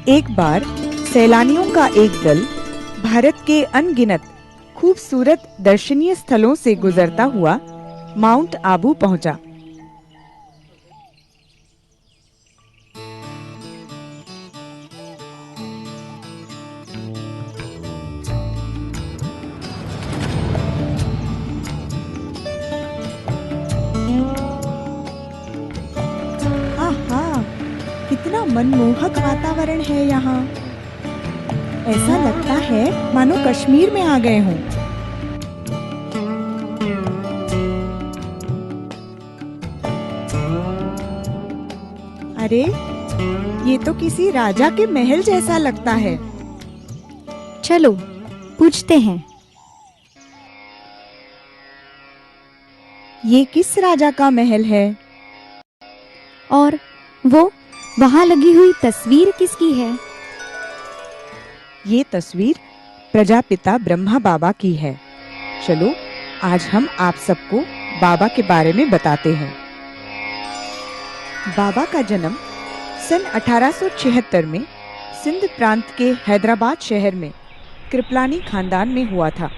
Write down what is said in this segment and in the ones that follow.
एक बार सैलानियों का एक दल भारत के अनगिनत खूबसूरत दर्शनीय स्थलों से गुजरता हुआ माउंट आबू पहुंचा। आहा, कितना मनमोहक वातावरण है यहाँ। ऐसा लगता है मानो कश्मीर में आ गए हों। अरे, ये तो किसी राजा के महल जैसा लगता है। चलो पूछते हैं। ये किस राजा का महल है? और वो वहां लगी हुई तस्वीर किसकी है? ये तस्वीर प्रजापिता ब्रह्मा बाबा की है। चलो आज हम आप सबको बाबा के बारे में बताते हैं। बाबा का जन्म सन 1876 में सिंध प्रांत के हैदराबाद शहर में कृपलानी खानदान में हुआ था।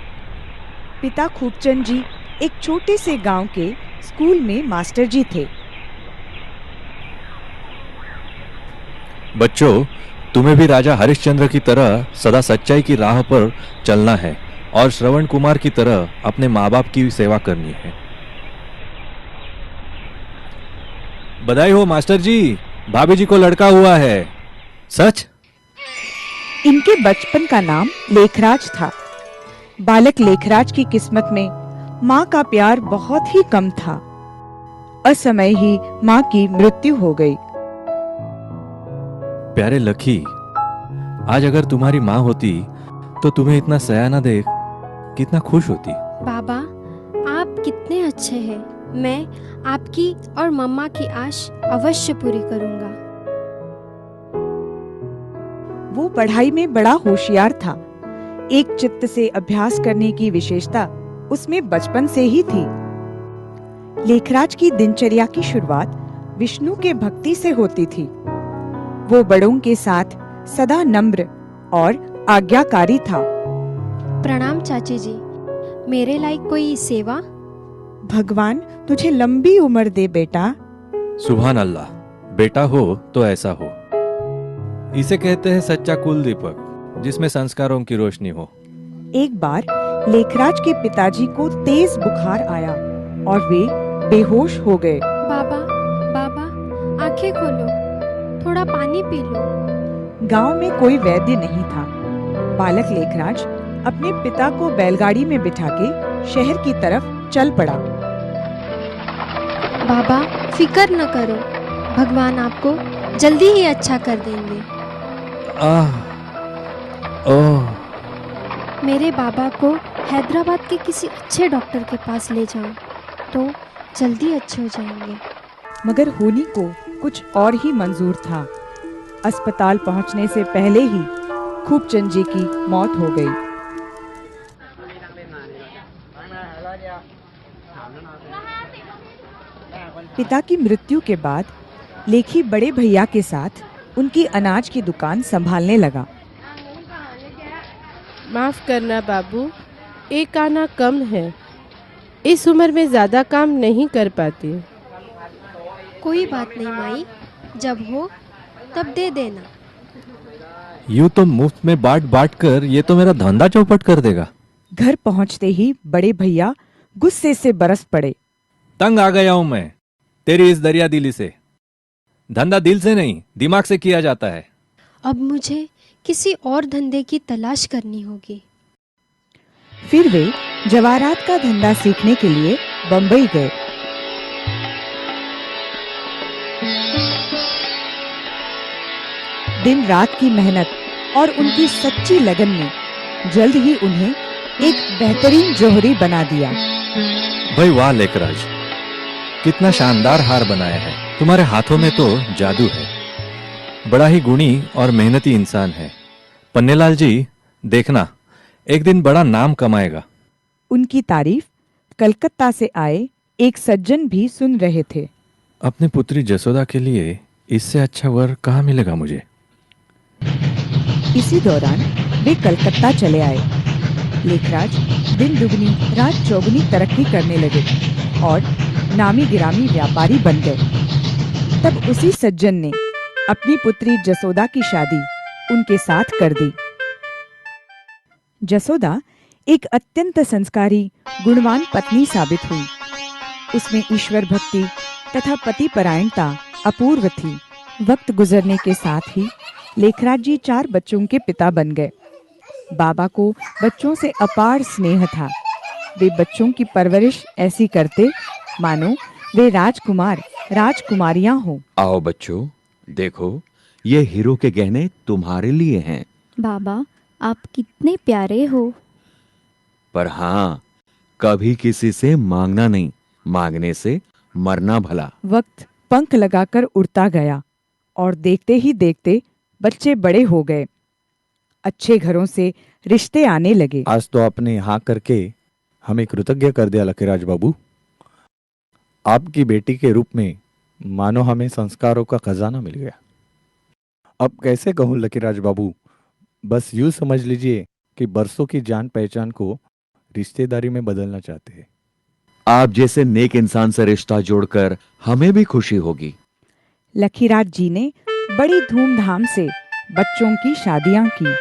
पिता खूबचंद जी एक छोटे से गांव के स्कूल में मास्टर जी थे। बच्चों, तुम्हें भी राजा हरिश्चंद्र की तरह सदा सच्चाई की राह पर चलना है और श्रवण कुमार की तरह अपने माँ बाप की सेवा करनी है। बधाई हो मास्टर जी, भाभी जी को लड़का हुआ है। सच? इनके बचपन का नाम लेखराज था। बालक लेखराज की किस्मत में माँ का प्यार बहुत ही कम था। असमय ही माँ की मृत्यु हो गई। प्यारे लखी, आज अगर तुम्हारी माँ होती तो तुम्हें इतना सयाना देख कितना खुश होती। बाबा, आप कितने अच्छे हैं। मैं आपकी और मम्मा की आश अवश्य पूरी करूंगा। वो पढ़ाई में बड़ा होशियार था। एक चित्त से अभ्यास करने की विशेषता उसमें बचपन से ही थी। लेखराज की दिनचर्या की शुरुआत विष्णु के भक्ति से होती थी। वो बड़ों के साथ सदा नम्र और आज्ञाकारी था। प्रणाम चाची जी, मेरे लायक कोई सेवा? भगवान तुझे लंबी उम्र दे बेटा। सुभान अल्लाह, बेटा हो तो ऐसा हो। इसे कहते हैं सच्चा कुल दीपक, जिसमें संस्कारों की रोशनी हो। एक बार लेखराज के पिताजी को तेज बुखार आया और वे बेहोश हो गए। बाबा, बाबा, आंखें खोलो, थोड़ा पानी पी लो। गांव में कोई वैद्य नहीं था। बालक लेखराज अपने पिता को बैलगाड़ी में बिठा के शहर की तरफ चल पड़ा। बाबा, फिक्र न करो, भगवान आपको जल्दी ही अच्छा कर देंगे। मेरे बाबा को हैदराबाद के किसी अच्छे डॉक्टर के पास ले जाओ तो जल्दी अच्छे हो जाएंगे। मगर होनी को कुछ और ही मंजूर था। अस्पताल पहुंचने से पहले ही खूबचंद जी की मौत हो गई। पिता की मृत्यु के बाद लेखी बड़े भैया के साथ उनकी अनाज की दुकान संभालने लगा। माफ करना बाबू, एक आना कम है। इस उम्र में ज्यादा काम नहीं कर पाती। कोई बात नहीं माई, जब हो तब दे देना। यूं तो मुफ्त में बांट बांट कर ये तो मेरा धंधा चौपट कर देगा। घर पहुंचते ही बड़े भैया गुस्से से बरस पड़े। तंग आ गया हूं मैं तेरी इस दरिया दिली से। धंधा दिल से नहीं, दिमाग से किया जाता है। अब मुझे किसी और धंधे की तलाश करनी होगी। फिर वे जवाहरात का धंधा सीखने के लिए बंबई गए। दिन रात की मेहनत और उनकी सच्ची लगन ने जल्द ही उन्हें एक बेहतरीन जौहरी बना दिया। भाई वाह लेखराज, कितना शानदार हार बनाया है। तुम्हारे हाथों में तो जादू है। बड़ा ही गुणी और मेहनती इंसान है। पन्नेलाल जी, देखना एक दिन बड़ा नाम कमाएगा। उनकी तारीफ कलकत्ता से आए एक सज्जन भी सुन रहे थे। अपनी पुत्री जसोदा के लिए इससे अच्छा वर कहाँ मिलेगा मुझे। इसी दौरान वे कलकत्ता चले आए। लेखराज दिन दुगनी रात चौगुनी तरक्की करने लगे और नामी गिरामी व्यापारी बन गए। तब उसी सज्जन ने अपनी पुत्री जसोदा की शादी उनके साथ कर दी। जसोदा एक अत्यंत संस्कारी गुणवान पत्नी साबित हुई। उसमें ईश्वर भक्ति तथा पति परायणता अपूर्व थी। वक्त गुजरने के साथ ही लेखराज जी 4 बच्चों के पिता बन गए। बाबा को बच्चों से अपार स्नेह था। वे बच्चों की परवरिश ऐसी करते मानो वे राजकुमार राजकुमारियां हों। आओ बच्चों, देखो ये हीरो के गहने तुम्हारे लिए हैं। बाबा, आप कितने प्यारे हो। पर हाँ, कभी किसी से मांगना नहीं, मांगने से मरना भला। वक्त पंख लगाकर उड़ता गया और देखते ही देखते बच्चे बड़े हो गए। अच्छे घरों से रिश्ते आने लगे। आज तो आपने यहाँ करके हमें कृतज्ञ कर दिया लकीराज बाबू। आपकी बेटी के रूप में मानो हमें संस्कारों का खजाना मिल गया। अब कैसे कहूँ लकीराज बाबू, बस यूं समझ लीजिए कि बरसों की जान पहचान को रिश्तेदारी में बदलना चाहते हैं। आप जैसे नेक इंसान से रिश्ता जोड़कर हमें भी खुशी होगी। लखीराज जी ने बड़ी धूमधाम से बच्चों की शादियां की।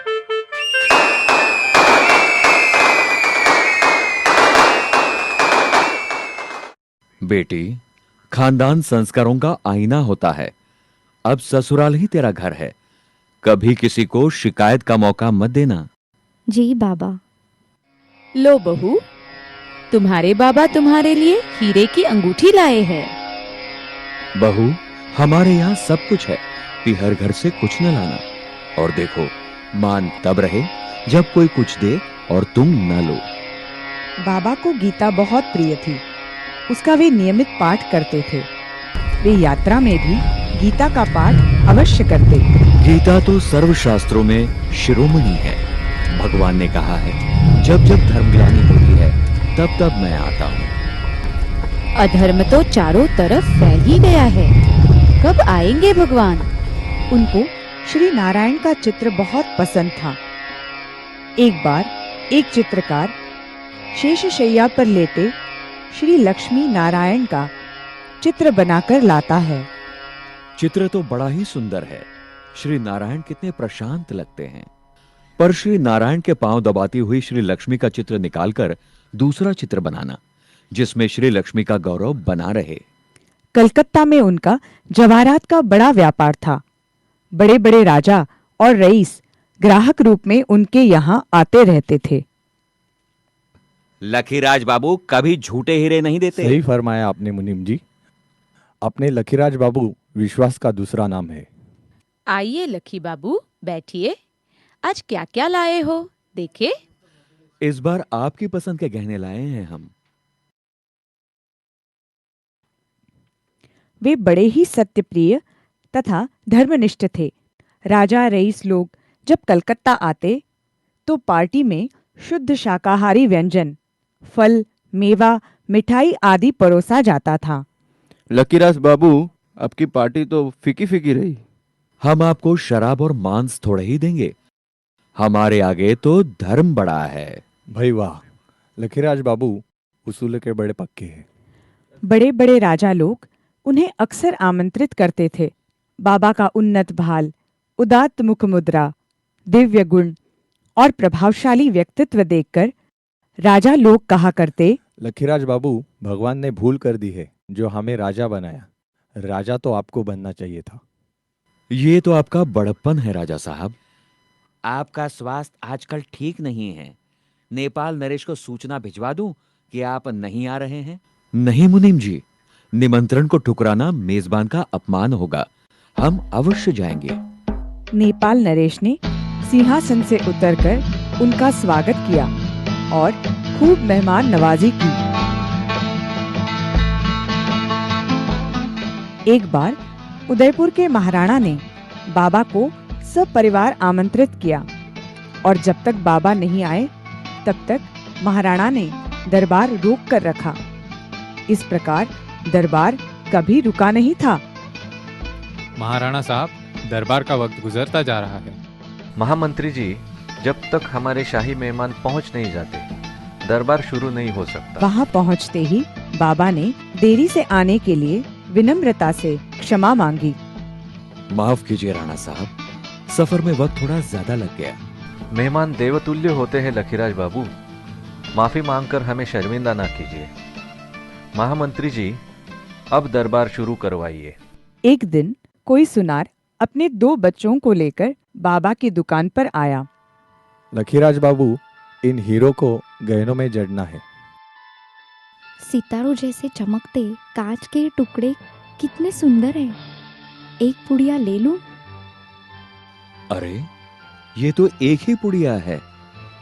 बेटी, खानदान संस्कारों का आईना होता है। अब ससुराल ही तेरा घर है। कभी किसी को शिकायत का मौका मत देना। जी बाबा। लो बहू, तुम्हारे बाबा तुम्हारे लिए हीरे की अंगूठी लाए हैं। बहू, हमारे यहाँ सब कुछ है, हर घर से कुछ न लाना। और देखो, मान तब रहे जब कोई कुछ दे और तुम न लो। बाबा को गीता बहुत प्रिय थी। उसका वे नियमित पाठ करते थे। वे यात्रा में भी गीता का पाठ अवश्य करते। गीता तो सर्वशास्त्रों में शिरोमणि है। भगवान ने कहा है, जब जब धर्मग्लानि होती है तब तब मैं आता हूँ। अधर्म तो चारों तरफ फैल ही गया है। कब आएंगे भगवान? उनको श्री नारायण का चित्र बहुत पसंद था। एक बार एक चित्रकार शेषशैया पर लेटे श्री लक्ष्मी नारायण का चित्र बनाकर लाता है। चित्र तो बड़ा ही सुंदर है। श्री नारायण कितने प्रशांत लगते हैं। पर श्री नारायण के पांव दबाती हुई श्री लक्ष्मी का चित्र निकालकर दूसरा चित्र बनाना, जिसमें श्री लक्ष्मी का गौरव बना रहे। कलकत्ता में उनका जवाहरात का बड़ा व्यापार था। बड़े बड़े राजा और रईस ग्राहक रूप में उनके यहाँ आते रहते थे। लखीराज बाबू कभी झूठे हीरे नहीं देते। सही फरमाया आपने मुनीम जी। अपने लखीराज बाबू विश्वास का दूसरा नाम है। आइए लखी बाबू, बैठिए। आज क्या क्या लाए हो, देखे। इस बार आपकी पसंद के गहने लाए हैं हम। वे बड़े ही सत्यप्रिय तथा धर्मनिष्ठ थे। राजा रईस लोग जब कलकत्ता आते तो पार्टी में शुद्ध शाकाहारी व्यंजन, फल, मेवा, मिठाई आदि परोसा जाता था। लकीराज बाबू, आपकी पार्टी तो फीकी फीकी रही। हम आपको शराब और मांस थोड़े ही देंगे। हमारे आगे तो धर्म बड़ा है। भाई वाह, लखीराज बाबू उसूल के बड़े पक्के हैं। बड़े बड़े राजा लोग उन्हें अक्सर आमंत्रित करते थे। बाबा का उन्नत भाल, उदात्त मुख मुद्रा, दिव्य गुण और प्रभावशाली व्यक्तित्व देखकर राजा लोग कहा करते, लखीराज बाबू, भगवान ने भूल कर दी है जो हमें राजा बनाया। राजा तो आपको बनना चाहिए था। ये तो आपका बड़प्पन है राजा साहब। आपका स्वास्थ्य आजकल ठीक नहीं है। नेपाल नरेश को सूचना भिजवा दूं कि आप नहीं आ रहे हैं? नहीं मुनीम जी, निमंत्रण को ठुकराना मेजबान का अपमान होगा। हम अवश्य जाएंगे। नेपाल नरेश ने सिंहासन से उतरकर उनका स्वागत किया और खूब मेहमान नवाजी की। एक बार उदयपुर के महाराणा ने बाबा को सब परिवार आमंत्रित किया और जब तक बाबा नहीं आए तब तक महाराणा ने दरबार रोक कर रखा। इस प्रकार दरबार कभी रुका नहीं था। महाराणा साहब, दरबार का वक्त गुजरता जा रहा है। महामंत्री जी, जब तक हमारे शाही मेहमान पहुंच नहीं जाते, दरबार शुरू नहीं हो सकता। वहां पहुंचते ही बाबा ने देरी से आने के लिए विनम्रता से क्षमा मांगी। माफ कीजिए राणा साहब, सफर में वक्त थोड़ा ज्यादा लग गया। मेहमान देवतुल्य होते हैं लखीराज बाबू, माफी मांगकर हमें शर्मिंदा ना कीजिए। महामंत्री जी, अब दरबार शुरू करवाइए। एक दिन कोई सुनार अपने 2 बच्चों को लेकर बाबा की दुकान पर आया। लखीराज बाबू, इन हीरो को गहनों में जड़ना है। सितारों जैसे चमकते कांच के टुकड़े कितने सुंदर हैं। एक पुड़िया ले लूं? अरे, ये तो एक ही पुड़िया है,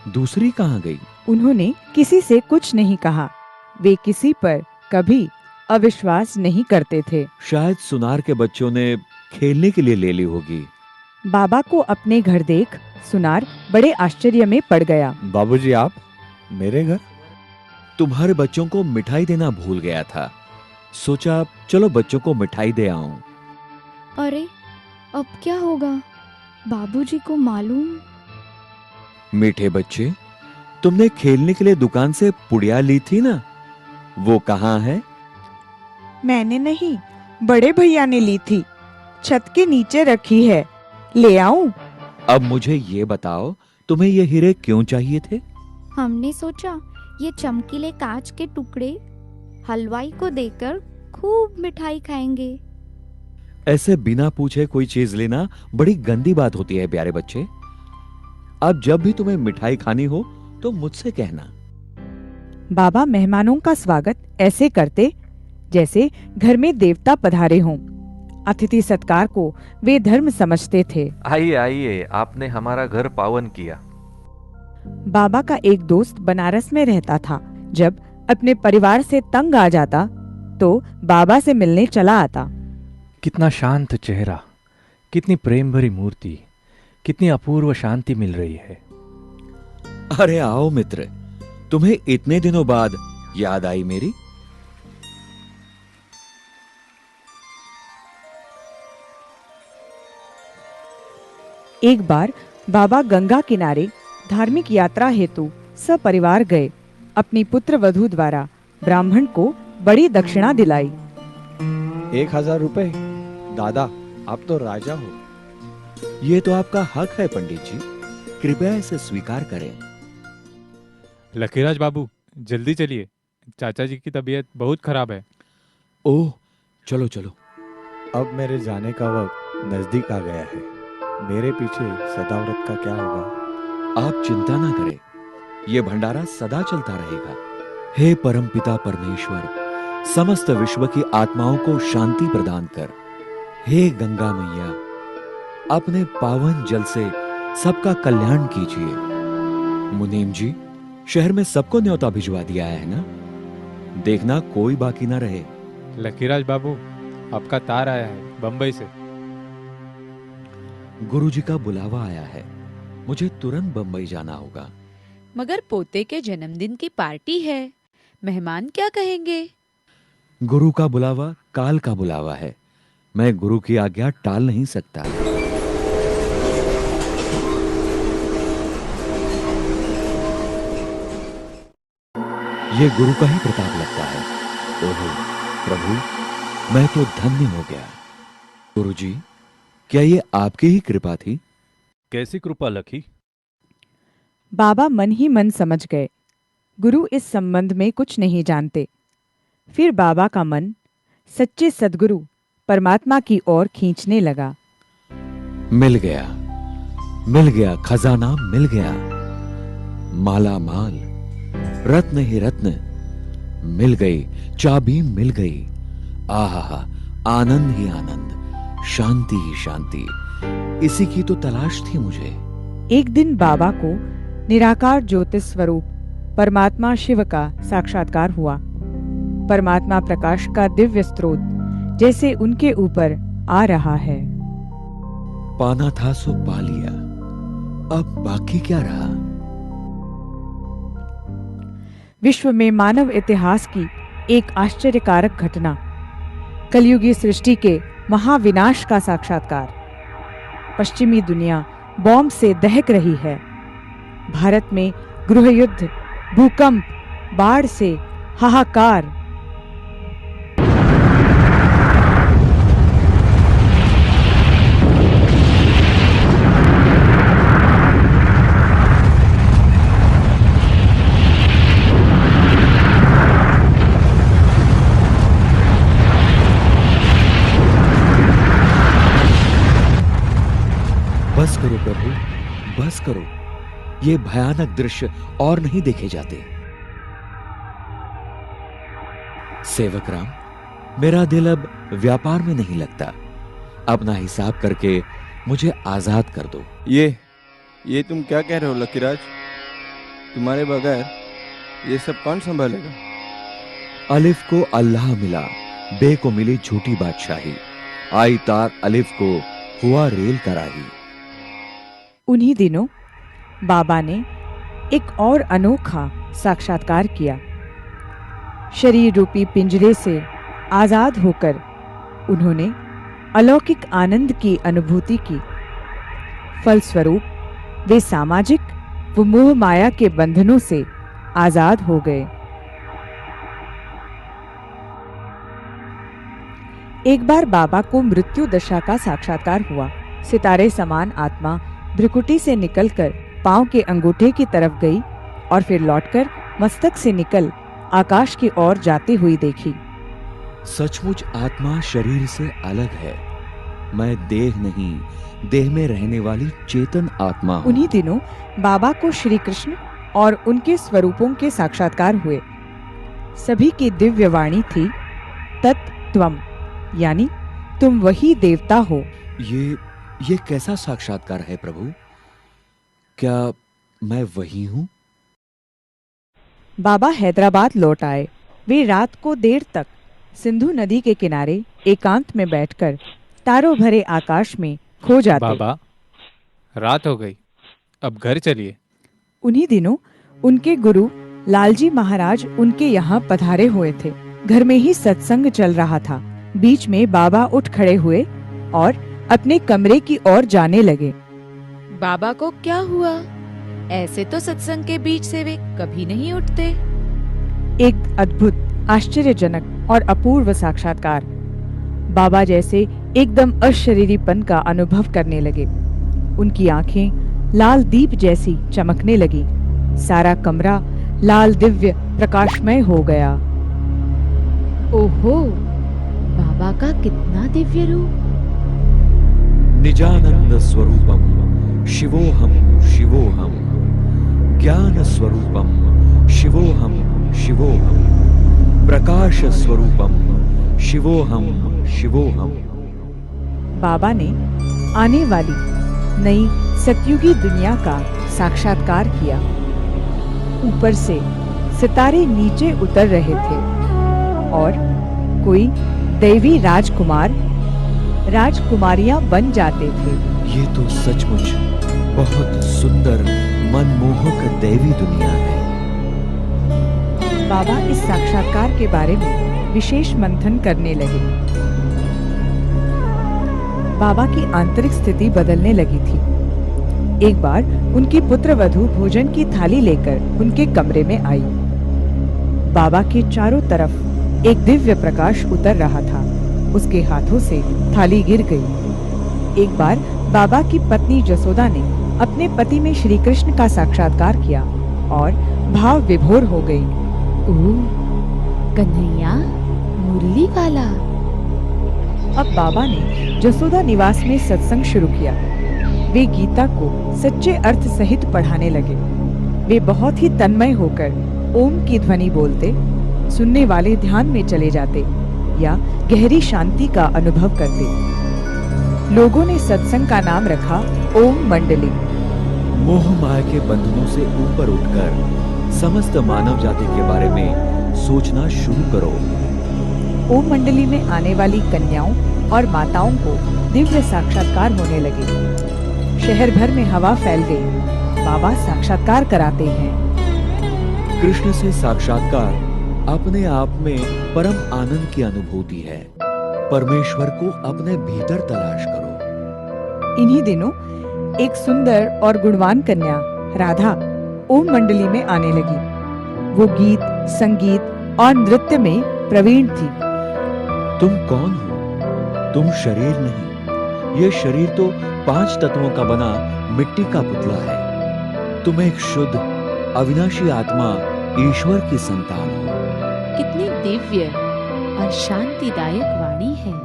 दूसरी कहाँ गई? उन्होंने किसी से कुछ नहीं कहा। वे किसी पर कभी अविश्वास नहीं करते थे। शायद सुनार के बच्चों ने खेलने के लिए ले ली होगी। बाबा को अपने घर देख सुनार बड़े आश्चर्य में पड़ गया। बाबूजी, आप मेरे घर? तुम्हारे बच्चों को मिठाई देना भूल गया था, सोचा चलो बच्चों को मिठाई दे आऊं। अरे, अब क्या होगा? बाबूजी को मालूम? मीठे बच्चे, तुमने खेलने के लिए दुकान से पुड़िया ली थी ना, वो कहाँ है? मैंने नहीं, बड़े भैया ने ली थी, छत के नीचे रखी है, ले आऊं? अब मुझे ये बताओ, तुम्हें ये हीरे क्यों चाहिए थे? हमने सोचा ये चमकीले कांच के टुकड़े हलवाई को देकर खूब मिठाई खाएंगे। ऐसे बिना पूछे कोई चीज लेना बड़ी गंदी बात होती है प्यारे बच्चे। अब जब भी तुम्हें मिठाई खानी हो तो मुझसे कहना। बाबा मेहमानों का स्वागत ऐसे करते जैसे घर में देवता पधारे हों। अतिथि सत्कार को वे धर्म समझते थे। आइए आइए, आपने हमारा घर पावन किया। बाबा का एक दोस्त बनारस में रहता था। जब अपने परिवार से तंग आ जाता तो बाबा से मिलने चला आता। कितना शांत चेहरा, कितनी प्रेम भरी मूर्ति, कितनी अपूर्व शांति मिल रही है। अरे आओ मित्र, तुम्हें इतने दिनों बाद याद आई मेरी? एक बार बाबा गंगा किनारे धार्मिक यात्रा हेतु सपरिवार गए। अपनी पुत्र वधू द्वारा ब्राह्मण को बड़ी दक्षिणा दिलाई। 1000 रुपए? दादा, आप तो राजा हो। ये तो आपका हक है पंडित जी, कृपया इसे स्वीकार करें। लखीराज बाबू, जल्दी चलिए, चाचा जी की तबीयत बहुत खराब है। ओह, चलो चलो। अब मेरे जाने का वक्त नजदीक आ गया है। मेरे पीछे सदाव्रत का क्या होगा? आप चिंता ना करें, ये भंडारा सदा चलता रहेगा। हे परमपिता परमेश्वर, समस्त विश्व की आत्माओं को शांति प्रदान कर। हे गंगा मैया, अपने पावन जल से सबका कल्याण कीजिए। मुनीम जी, शहर में सबको न्योता भिजवा दिया है ना? देखना कोई बाकी ना रहे। लखीराज बाबू, आपका तार आया है बंबई से। गुरुजी का बुलावा आया है, मुझे तुरंत बंबई जाना होगा। मगर पोते के जन्मदिन की पार्टी है, मेहमान क्या कहेंगे? गुरु का बुलावा काल का बुलावा है, मैं गुरु की आज्ञा टाल नहीं सकता। ये गुरु का ही प्रताप लगता है। ओहो प्रभु, मैं तो धन्य हो गया। गुरुजी, क्या ये आपकी ही कृपा थी? कैसी कृपा लखी? बाबा मन ही मन समझ गए, गुरु इस संबंध में कुछ नहीं जानते। फिर बाबा का मन सच्चे सद्गुरु परमात्मा की ओर खींचने लगा। मिल गया, खजाना मिल गया। माला माल, रत्न ही रत्न मिल गई, चाबी मिल गई। आहा, आनंद ही आनंद, शांति ही शांति, इसी की तो तलाश थी मुझे। एक दिन बाबा को निराकार ज्योतिष स्वरूप परमात्मा शिव का साक्षात्कार हुआ। परमात्मा प्रकाश का दिव्य स्रोत जैसे उनके ऊपर आ रहा है। पाना था सो पा लिया, अब बाकी क्या रहा? विश्व में मानव इतिहास की एक आश्चर्यकारक घटना, कलयुगी सृष्टि के महाविनाश का साक्षात्कार। पश्चिमी दुनिया बॉम्ब से दहक रही है। भारत में गृह युद्ध, भूकंप, बाढ़ से हाहाकार। बस करो प्रभु, बस करो। ये भयानक दृश्य और नहीं देखे जाते। सेवक राम, मेरा दिल अब व्यापार में नहीं लगता। अपना हिसाब करके मुझे आजाद कर दो। ये तुम क्या कह रहे हो लकीराज? तुम्हारे बगैर ये सब कौन संभालेगा? अलिफ को अल्लाह मिला, बे को मिली झूठी बादशाही। आई तार अलिफ को हुआ रेल कराही। उन्हीं दिनों बाबा ने एक और अनोखा साक्षात्कार किया। शरीर रूपी पिंजरे से आजाद होकर उन्होंने अलौकिक आनंद की अनुभूति की। फलस्वरूप वे सामाजिक व मोह माया के बंधनों से आजाद हो गए। एक बार बाबा को मृत्यु दशा का साक्षात्कार हुआ। सितारे समान आत्मा भ्रुकुटी से निकलकर पांव के अंगूठे की तरफ गई और फिर लौटकर मस्तक से निकल आकाश की ओर जाती हुई देखी। सचमुच आत्मा शरीर से अलग है। मैं देह नहीं, देह में रहने वाली चेतन आत्मा हूँ। उन्हीं दिनों बाबा को श्री कृष्ण और उनके स्वरूपों के साक्षात्कार हुए। सभी की दिव्य वाणी थी, तत्त्वम, यानी तुम वही देवता हो। ये कैसा साक्षात्कार है प्रभु? क्या मैं वही हूँ? बाबा हैदराबाद लौट आए। वे रात को देर तक सिंधु नदी के किनारे एकांत में बैठकर तारों भरे आकाश में खो जाते। बाबा, रात हो गई, अब घर चलिए। उन्हीं दिनों उनके गुरु लालजी महाराज उनके यहाँ पधारे हुए थे। घर में ही सत्संग चल रहा था। बीच में बाबा उठ खड़े हुए और अपने कमरे की ओर जाने लगे। बाबा को क्या हुआ? ऐसे तो सत्संग के बीच से वे कभी नहीं उठते। एक अद्भुत, आश्चर्यजनक और अपूर्व साक्षात्कार। बाबा जैसे एकदम अशरीरीपन का अनुभव करने लगे। उनकी आंखें लाल दीप जैसी चमकने लगी। सारा कमरा लाल दिव्य प्रकाशमय हो गया। ओहो, बाबा का कितना दिव्य रूप! निजानंद स्वरूपम शिवोहम शिवोहम, ज्ञान स्वरूपम शिवोहम शिवोहम, प्रकाश स्वरूपम शिवोहम शिवोहम। बाबा ने आने वाली नई सतयुगी दुनिया का साक्षात्कार किया। ऊपर से सितारे नीचे उतर रहे थे और कोई दैवी राजकुमार, राजकुमारियां बन जाते थे। ये तो सचमुच बहुत सुंदर, मनमोहक दैवी दुनिया है। बाबा इस साक्षात्कार के बारे में विशेष मंथन करने लगे। बाबा की आंतरिक स्थिति बदलने लगी थी। एक बार उनकी पुत्रवधू भोजन की थाली लेकर उनके कमरे में आई। बाबा के चारों तरफ एक दिव्य प्रकाश उतर रहा था। उसके हाथों से थाली गिर गई। एक बार बाबा की पत्नी जसोदा ने अपने पति में श्री कृष्ण का साक्षात्कार किया और भाव विभोर हो गई। ओह, कन्हैया, मुरली वाला। अब बाबा ने जसोदा निवास में सत्संग शुरू किया। वे गीता को सच्चे अर्थ सहित पढ़ाने लगे। वे बहुत ही तन्मय होकर ओम की ध्वनि बोलते, सुनने वाले ध्यान में चले जाते या गहरी शांति का अनुभव करते। लोगों ने सत्संग का नाम रखा ओम मंडली। मोह माया के बंधनों से ऊपर उठकर समस्त मानव जाति के बारे में सोचना शुरू करो। ओम मंडली में आने वाली कन्याओं और माताओं को दिव्य साक्षात्कार होने लगे। शहर भर में हवा फैल गई। बाबा साक्षात्कार कराते हैं। कृष्ण से साक्षात्कार अपने आप में परम आनंद की अनुभूति है। परमेश्वर को अपने भीतर तलाश करो। इन्हीं दिनों एक सुंदर और गुणवान कन्या राधा ओम मंडली में आने लगी। वो गीत, संगीत और नृत्य में प्रवीण थी। तुम कौन हो? तुम शरीर नहीं, ये शरीर तो 5 तत्वों का बना मिट्टी का पुतला है। तुम एक शुद्ध अविनाशी आत्मा, ईश्वर की संतान हो। कितनी दिव्य और शांतिदायक वाणी है।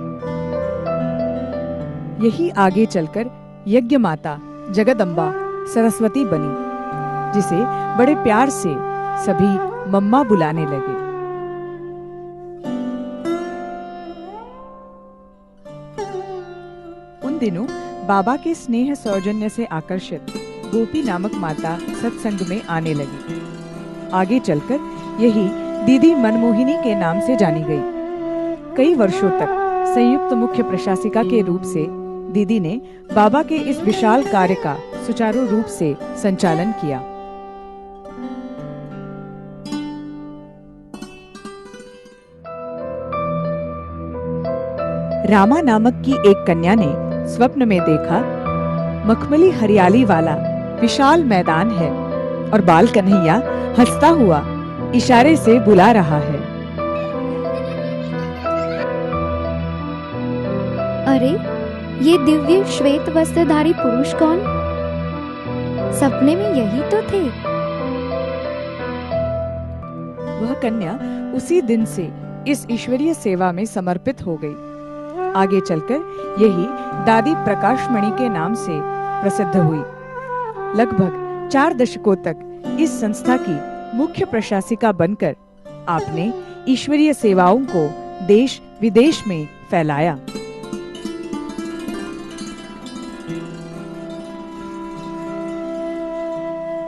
यही आगे चलकर यज्ञ माता जगदम्बा सरस्वती बनी, जिसे बड़े प्यार से सभी मम्मा बुलाने लगे। उन दिनों बाबा के स्नेह सौजन्य से आकर्षित गोपी नामक माता सत्संग में आने लगी। आगे चलकर यही दीदी मनमोहिनी के नाम से जानी गई। कई वर्षों तक संयुक्त मुख्य प्रशासिका के रूप से दीदी ने बाबा के इस विशाल कार्य का सुचारू रूप से संचालन किया। रामा नामक की एक कन्या ने स्वप्न में देखा, मखमली हरियाली वाला विशाल मैदान है और बाल कन्हैया हंसता हुआ इशारे से बुला रहा है। अरे, ये दिव्य श्वेत वस्त्रधारी पुरुष कौन? सपने में यही तो थे। वह कन्या उसी दिन से इस ईश्वरीय सेवा में समर्पित हो गई। आगे चलकर यही दादी प्रकाशमणि के नाम से प्रसिद्ध हुई। लगभग 4 दशकों तक इस संस्था की मुख्य प्रशासिका बनकर आपने ईश्वरीय सेवाओं को देश विदेश में फैलाया।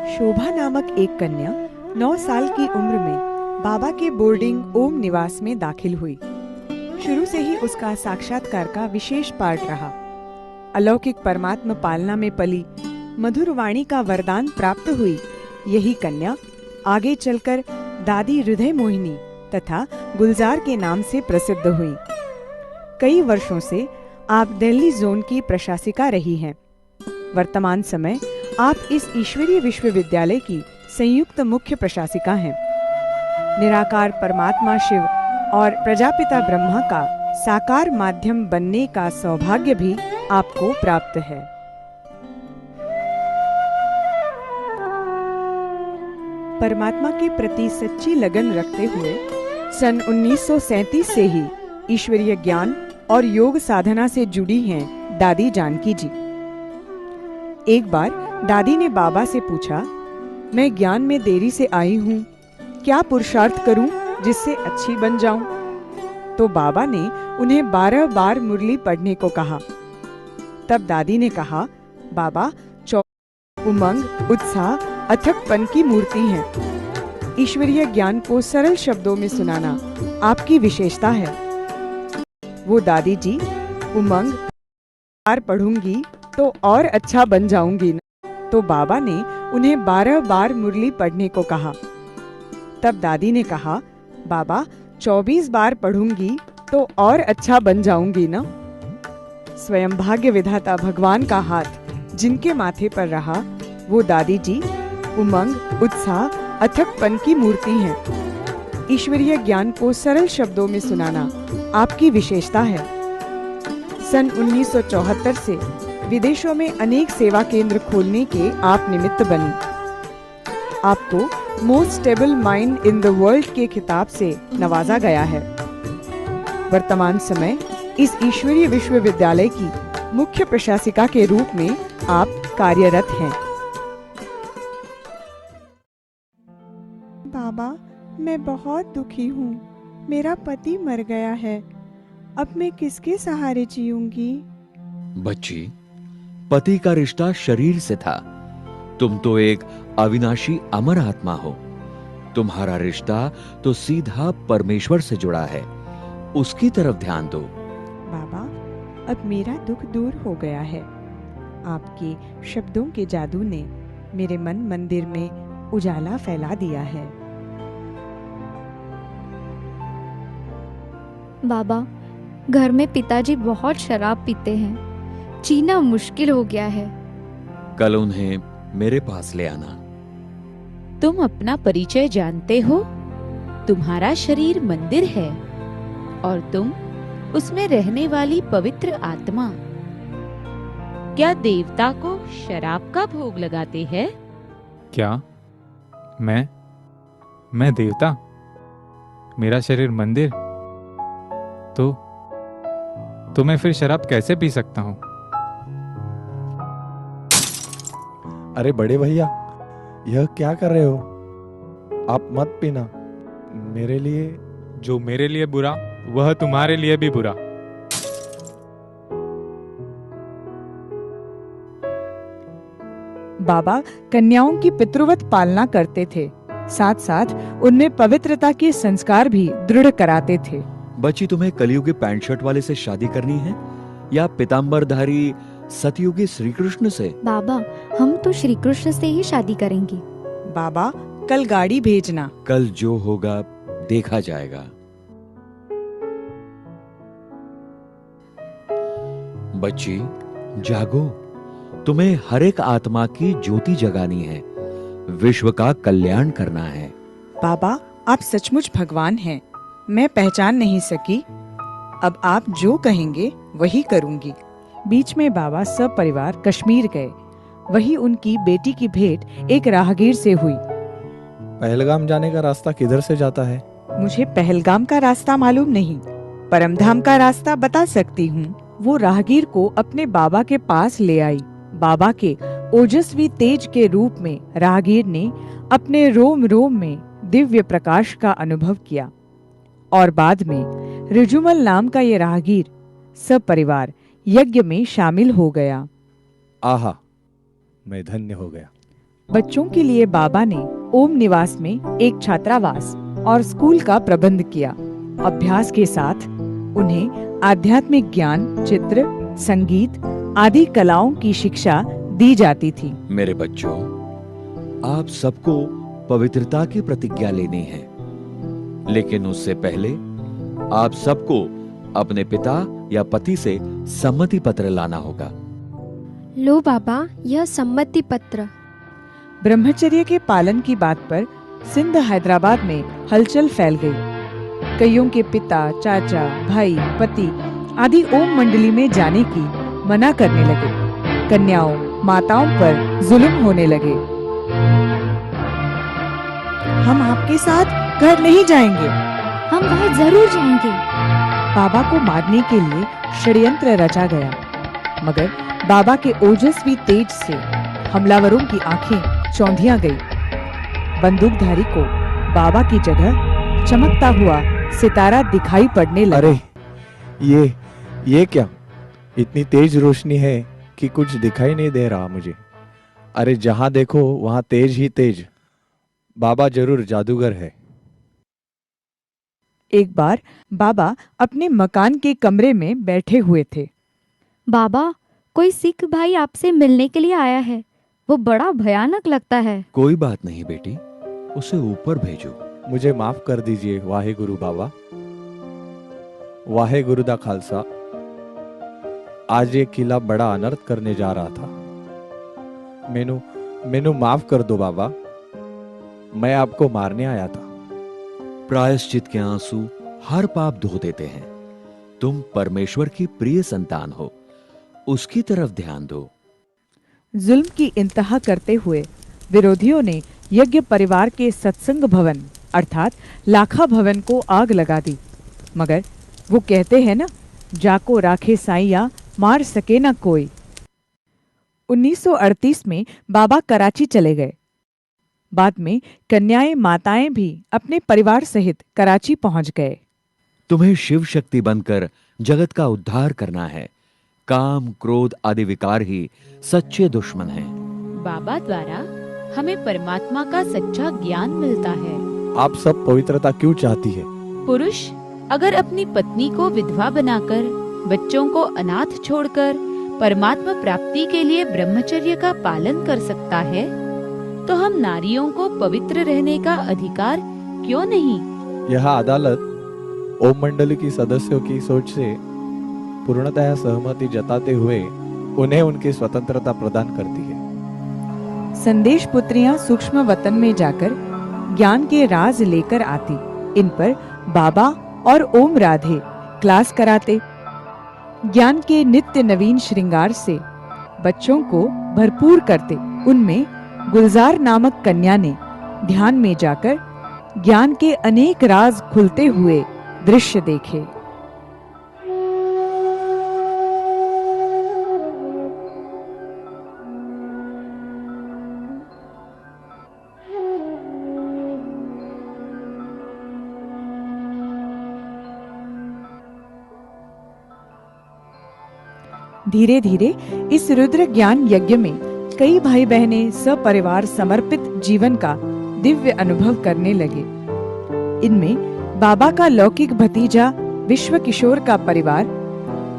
शोभा नामक एक कन्या 9 साल की उम्र में बाबा के बोर्डिंग ओम निवास में दाखिल हुई। शुरू से ही उसका साक्षात्कार का विशेष पार्ट रहा। अलौकिक परमात्मा पालना में पली, मधुर वाणी का वरदान प्राप्त हुई यही कन्या आगे चलकर दादी हृदय मोहिनी तथा गुलजार के नाम से प्रसिद्ध हुई। कई वर्षों से आप दिल्ली जोन की प्रशासिका रही हैं। वर्तमान समय आप इस ईश्वरीय विश्वविद्यालय की संयुक्त मुख्य प्रशासिका हैं। निराकार परमात्मा शिव और प्रजापिता ब्रह्मा का साकार माध्यम बनने का सौभाग्य भी आपको प्राप्त है। परमात्मा के प्रति सच्ची लगन रखते हुए सन 1937 से ही ईश्वरीय ज्ञान और योग साधना से जुड़ी हैं दादी जानकी जी। एक बार दादी ने बाबा से पूछा, मैं ज्ञान में देरी से आई हूँ, क्या पुरुषार्थ करूं जिससे अच्छी बन जाऊं? तो बाबा ने उन्हें 12 बार मुरली पढ़ने को कहा। तब दादी ने कहा, बाबा उमंग, उत्साह, अथकपन की मूर्ति हैं। ईश्वरीय ज्ञान को सरल शब्दों में सुनाना आपकी विशेषता है। वो दादी जी, उमंग बार पढ़ूंगी तो और अच्छा बन जाऊंगी ना। तो बाबा ने उन्हें 12 बार मुरली पढ़ने को कहा। तब दादी ने कहा, बाबा 24 बार पढ़ूंगी तो और अच्छा बन जाऊंगी ना। स्वयं भाग्य विधाता भगवान का हाथ जिनके माथे पर रहा, वो दादी जी उमंग, उत्साह, अथकपन की मूर्ति हैं। ईश्वरीय ज्ञान को सरल शब्दों में सुनाना आपकी विशेषता है। सन 1974 से विदेशों में अनेक सेवा केंद्र खोलने के आप निमित्त बनी। आपको most stable mind in the world के खिताब से नवाजा गया है। वर्तमान समय इस ईश्वरीय विश्वविद्यालय की मुख्य प्रशासिका के रूप में आप कार्यरत हैं। बाबा, मैं बहुत दुखी हूँ। मेरा पति मर गया है। अब मैं किसके सहारे जीऊंगी? बच्ची, पति का रिश्ता शरीर से था। तुम तो एक अविनाशी अमर आत्मा हो। तुम्हारा रिश्ता तो सीधा परमेश्वर से जुड़ा है। उसकी तरफ ध्यान दो। बाबा, अब मेरा दुख दूर हो गया है। आपके शब्दों के जादू ने मेरे मन मंदिर में उजाला फैला दिया है। बाबा, घर में पिताजी बहुत शराब पीते हैं। जीना मुश्किल हो गया है। कल उन्हें मेरे पास ले आना। तुम अपना परिचय जानते हो? तुम्हारा शरीर मंदिर है और तुम उसमें रहने वाली पवित्र आत्मा। क्या देवता को शराब का भोग लगाते हैं? क्या मैं देवता? मेरा शरीर मंदिर? तो मैं फिर शराब कैसे पी सकता हूँ? अरे बड़े भैया, यह क्या कर रहे हो? आप मत पीना। मेरे लिए जो मेरे लिए बुरा वह तुम्हारे लिए भी बुरा। बाबा कन्याओं की पितृवत पालना करते थे, साथ साथ उनमें पवित्रता के संस्कार भी दृढ़ कराते थे। बच्ची, तुम्हें कलयुगी पैंट शर्ट वाले से शादी करनी है या पीताम्बरधारी सतयुगी श्री कृष्ण से? बाबा, हम तो श्री कृष्ण से ही शादी करेंगे। बाबा, कल गाड़ी भेजना। कल जो होगा देखा जाएगा। बच्ची, जागो। तुम्हें हर एक आत्मा की ज्योति जगानी है, विश्व का कल्याण करना है। बाबा, आप सचमुच भगवान हैं। मैं पहचान नहीं सकी। अब आप जो कहेंगे वही करूंगी। बीच में बाबा सब परिवार कश्मीर गए। वही उनकी बेटी की भेंट एक राहगीर से हुई। पहलगाम जाने का रास्ता किधर से जाता है? मुझे पहलगाम का रास्ता मालूम नहीं, परमधाम का रास्ता बता सकती हूँ। वो राहगीर को अपने बाबा के पास ले आई। बाबा के ओजस्वी तेज के रूप में राहगीर ने अपने रोम रोम में दिव्य प्रकाश का अनुभव किया और बाद में रिजुमल नाम का ये राहगीर सब परिवार यज्ञ में शामिल हो गया। आहा, मैं धन्य हो गया। बच्चों के लिए बाबा ने ओम निवास में एक छात्रावास और स्कूल का प्रबंध किया। अभ्यास के साथ उन्हें आध्यात्मिक ज्ञान, चित्र, संगीत आदि कलाओं की शिक्षा दी जाती थी। मेरे बच्चों, आप सबको पवित्रता की प्रतिज्ञा लेनी है, लेकिन उससे पहले आप सबको अपने पिता या पति से सम्मति पत्र लाना होगा। लो बाबा, यह सम्मति पत्र। ब्रह्मचर्य के पालन की बात पर सिंध हैदराबाद में हलचल फैल गई। कईयों के पिता, चाचा, भाई, पति आदि ओम मंडली में जाने की मना करने लगे। कन्याओं, माताओं पर जुल्म होने लगे। हम आपके साथ घर नहीं जाएंगे। हम वहाँ जरूर जाएंगे। बाबा को मारने के लिए षड्यंत्र रचा गया, मगर बाबा के ओजस्वी तेज से हमलावरों की आंखें चौंधिया गई। बंदूकधारी को बाबा की जगह चमकता हुआ सितारा दिखाई पड़ने लगा। अरे ये क्या? इतनी तेज रोशनी है कि कुछ दिखाई नहीं दे रहा मुझे। अरे जहां देखो वहां तेज ही तेज। बाबा जरूर जादूगर है। एक बार बाबा अपने मकान के कमरे में बैठे हुए थे। बाबा, कोई सिख भाई आपसे मिलने के लिए आया है। वो बड़ा भयानक लगता है। कोई बात नहीं बेटी, उसे ऊपर भेजो। मुझे माफ कर दीजिए वाहे गुरु बाबा। वाहे गुरु दा खालसा। आज ये किला बड़ा अनर्थ करने जा रहा था। मेनू माफ कर दो बाबा। मैं आपको मारने आया था। प्रायश्चित के आंसू हर पाप धो देते हैं। तुम परमेश्वर की प्रिय संतान हो, उसकी तरफ ध्यान दो। जुल्म की इंतहा करते हुए विरोधियों ने यज्ञ परिवार के सत्संग भवन अर्थात लाखा भवन को आग लगा दी। मगर वो कहते हैं ना, जाको राखे साईया मार सके ना कोई। 1938 में बाबा कराची चले गए। बाद में कन्याएं, माताएं भी अपने परिवार सहित कराची पहुंच गए। तुम्हें शिव शक्ति बनकर जगत का उद्धार करना है। काम, क्रोध आदि विकार ही सच्चे दुश्मन हैं। बाबा द्वारा हमें परमात्मा का सच्चा ज्ञान मिलता है। आप सब पवित्रता क्यों चाहती है? पुरुष अगर अपनी पत्नी को विधवा बनाकर, बच्चों को अनाथ छोड़कर परमात्मा प्राप्ति के लिए ब्रह्मचर्य का पालन कर सकता है, तो हम नारियों को पवित्र रहने का अधिकार क्यों नहीं? यह अदालत ओम मंडली की सदस्यों की सोच से पूर्णतः सहमति जताते हुए उन्हें उनकी स्वतंत्रता प्रदान करती है। संदेश पुत्रियां सूक्ष्म वतन में जाकर ज्ञान के राज लेकर आती। इन पर बाबा और ओम राधे क्लास कराते। ज्ञान के नित्य नवीन श्रृंगार से बच्चों को भरपूर करते। उनमें गुलजार नामक कन्या ने ध्यान में जाकर ज्ञान के अनेक राज खुलते हुए दृश्य देखे। धीरे धीरे इस रुद्र ज्ञान यज्ञ में कई भाई बहनें सपरिवार समर्पित जीवन का दिव्य अनुभव करने लगे। इनमें बाबा का लौकिक भतीजा विश्व किशोर का परिवार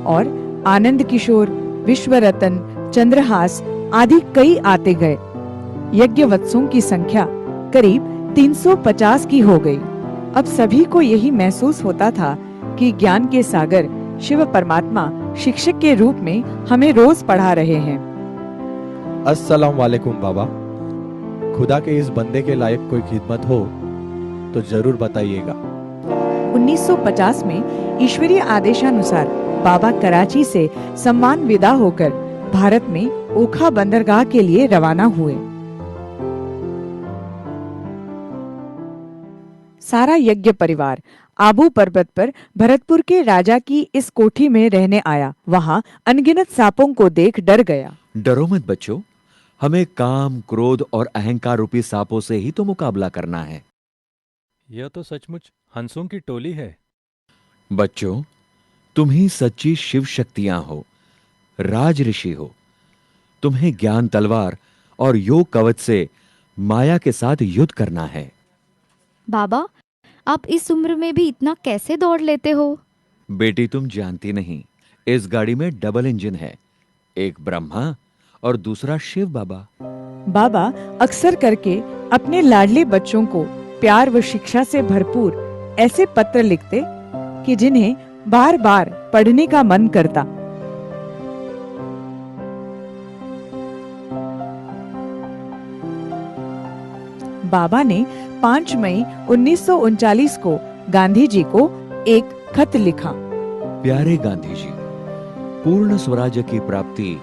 और आनंद किशोर, विश्व रतन, चंद्रहास आदि कई आते गए। यज्ञ वत्सों की संख्या करीब 350 की हो गई। अब सभी को यही महसूस होता था कि ज्ञान के सागर शिव परमात्मा शिक्षक के रूप में हमें रोज पढ़ा रहे हैं। अस्सलाम वालेकुम बाबा। खुदा के इस बंदे के लायक कोई खिदमत हो तो जरूर बताइएगा। 1950 में ईश्वरीय आदेशानुसार बाबा कराची से सम्मान विदा होकर भारत में ओखा बंदरगाह के लिए रवाना हुए। सारा यज्ञ परिवार आबू पर्वत पर भरतपुर के राजा की इस कोठी में रहने आया। वहाँ अनगिनत सांपों को देख डर गया। डरो मत बच्चों, हमें काम, क्रोध और अहंकार रूपी सांपों से ही तो मुकाबला करना है। यह तो सचमुच हंसों की टोली है। बच्चों, तुम ही सच्ची शिव शक्तियां हो, राज ऋषि हो। तुम्हें ज्ञान तलवार और योग कवच से माया के साथ युद्ध करना है। बाबा, आप इस उम्र में भी इतना कैसे दौड़ लेते हो? बेटी, तुम जानती नहीं, इस गाड़ी में डबल इंजन है, एक ब्रह्मा और दूसरा शिव बाबा। बाबा अक्सर करके अपने लाडले बच्चों को प्यार व शिक्षा से भरपूर ऐसे पत्र लिखते कि जिन्हें बार बार पढ़ने का मन करता। बाबा ने 5 मई 1939 को गांधी जी को एक खत लिखा। प्यारे गांधी जी, पूर्ण स्वराज्य की प्राप्ति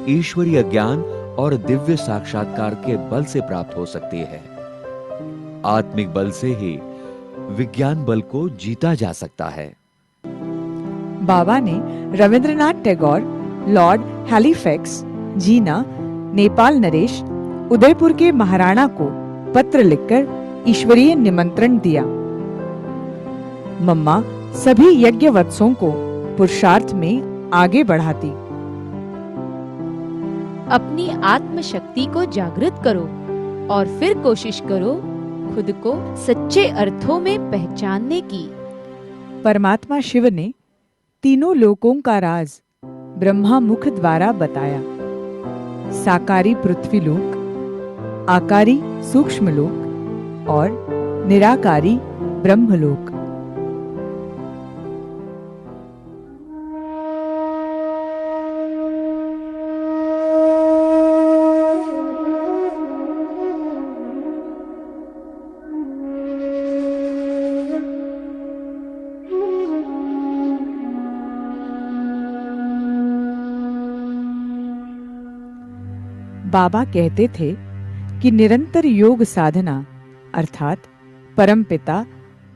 ईश्वरीय ज्ञान और दिव्य साक्षात्कार के बल से प्राप्त हो सकती है। आत्मिक बल से ही विज्ञान बल को जीता जा सकता है। बाबा ने रविंद्रनाथ टैगोर, लॉर्ड हैलिफैक्स, जीना, नेपाल नरेश, उदयपुर के महाराणा को पत्र लिखकर ईश्वरीय निमंत्रण दिया। मम्मा सभी यज्ञ वत्सों को पुरुषार्थ में आगे बढ़ाती। अपनी आत्म शक्ति को जागृत करो और फिर कोशिश करो खुद को सच्चे अर्थों में पहचानने की। परमात्मा शिव ने तीनों लोकों का राज ब्रह्मा मुख द्वारा बताया। साकारी पृथ्वी लोक, आकारी सूक्ष्म लोक और निराकारी ब्रह्मलोक। बाबा कहते थे कि निरंतर योग साधना अर्थात परमपिता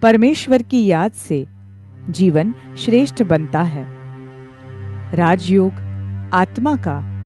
परमेश्वर की याद से जीवन श्रेष्ठ बनता है। राजयोग आत्मा का